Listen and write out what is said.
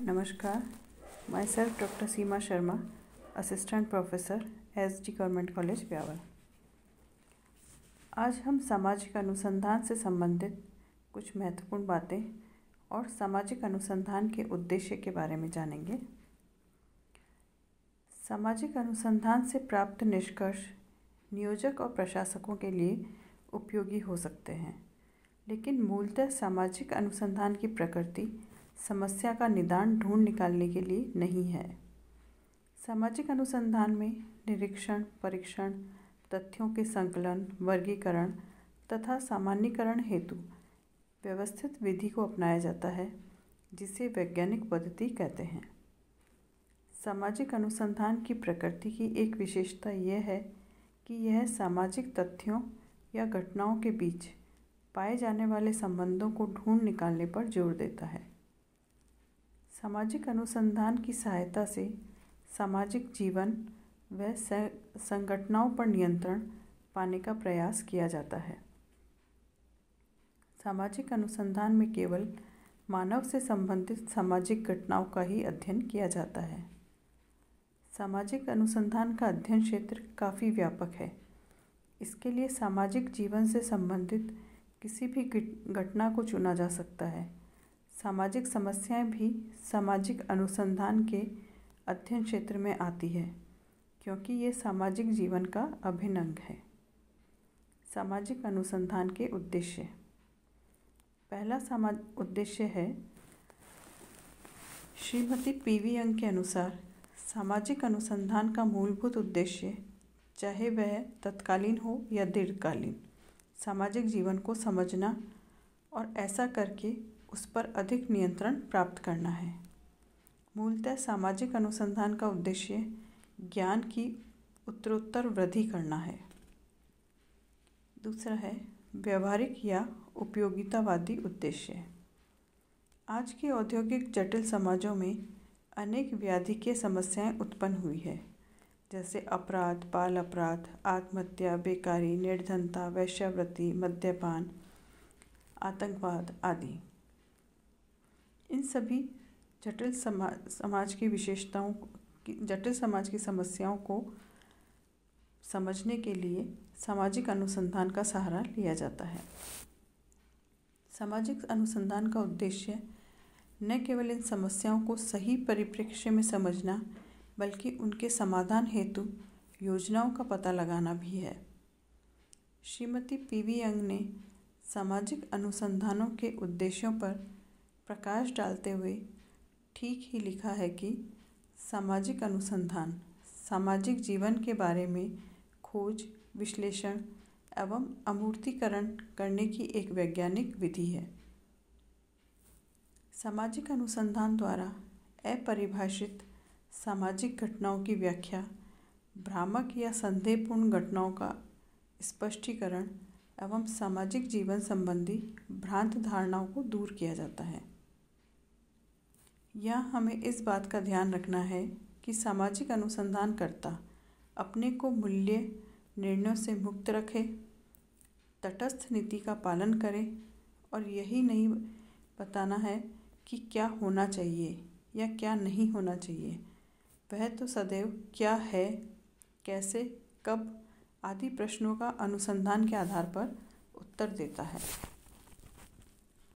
नमस्कार, my self doctor Seema Sharma, assistant professor SD government college Beawar. आज हम सामाजिक अनुसंधान से संबंधित कुछ महत्वपूर्ण बातें और सामाजिक अनुसंधान के उद्देश्य के बारे में जानेंगे। सामाजिक अनुसंधान से प्राप्त निष्कर्ष नियोजक और प्रशासकों के लिए उपयोगी हो सकते हैं, लेकिन मूलतः सामाजिक अनुसंधान की प्रकृति समस्या का निदान ढूंढ निकालने के लिए नहीं है। सामाजिक अनुसंधान में निरीक्षण, परीक्षण, तथ्यों के संकलन, वर्गीकरण तथा सामान्यीकरण हेतु व्यवस्थित विधि को अपनाया जाता है, जिसे वैज्ञानिक पद्धति कहते हैं। सामाजिक अनुसंधान की प्रकृति की एक विशेषता यह है कि यह सामाजिक तथ्यों या घटनाओं के बीच पाए जाने वाले संबंधों को ढूंढ निकालने पर जोर देता है। सामाजिक अनुसंधान की सहायता से सामाजिक जीवन व संगठनों पर नियंत्रण पाने का प्रयास किया जाता है। सामाजिक अनुसंधान में केवल मानव से संबंधित सामाजिक घटनाओं का ही अध्ययन किया जाता है। सामाजिक अनुसंधान का अध्ययन क्षेत्र काफ़ी व्यापक है। इसके लिए सामाजिक जीवन से संबंधित किसी भी घटना को चुना जा सकता है। सामाजिक समस्याएं भी सामाजिक अनुसंधान के अध्ययन क्षेत्र में आती है, क्योंकि ये सामाजिक जीवन का अभिन्न अंग है। सामाजिक अनुसंधान के उद्देश्य। पहला उद्देश्य है, श्रीमती पीवी यंग के अनुसार सामाजिक अनुसंधान का मूलभूत उद्देश्य, चाहे वह तत्कालीन हो या दीर्घकालीन, सामाजिक जीवन को समझना और ऐसा करके उस पर अधिक नियंत्रण प्राप्त करना है। मूलतः सामाजिक अनुसंधान का उद्देश्य ज्ञान की उत्तरोत्तर वृद्धि करना है। दूसरा है व्यवहारिक या उपयोगितावादी उद्देश्य। आज के औद्योगिक जटिल समाजों में अनेक व्याधिकीय समस्याएं उत्पन्न हुई है, जैसे अपराध, बाल अपराध, आत्महत्या, बेकारी, निर्धनता, वेश्यावृत्ति, मद्यपान, आतंकवाद आदि। इन सभी जटिल समाज की समस्याओं को समझने के लिए सामाजिक अनुसंधान का सहारा लिया जाता है। सामाजिक अनुसंधान का उद्देश्य न केवल इन समस्याओं को सही परिप्रेक्ष्य में समझना, बल्कि उनके समाधान हेतु योजनाओं का पता लगाना भी है। श्रीमती पीवी यंग ने सामाजिक अनुसंधानों के उद्देश्यों पर प्रकाश डालते हुए ठीक ही लिखा है कि सामाजिक अनुसंधान सामाजिक जीवन के बारे में खोज, विश्लेषण एवं अमूर्तीकरण करने की एक वैज्ञानिक विधि है। सामाजिक अनुसंधान द्वारा अपरिभाषित सामाजिक घटनाओं की व्याख्या, भ्रामक या संदेहपूर्ण घटनाओं का स्पष्टीकरण एवं सामाजिक जीवन संबंधी भ्रांत धारणाओं को दूर किया जाता है। यहाँ हमें इस बात का ध्यान रखना है कि सामाजिक अनुसंधानकर्ता अपने को मूल्य निर्णयों से मुक्त रखे, तटस्थ नीति का पालन करे और यही नहीं बताना है कि क्या होना चाहिए या क्या नहीं होना चाहिए। वह तो सदैव क्या है, कैसे, कब आदि प्रश्नों का अनुसंधान के आधार पर उत्तर देता है।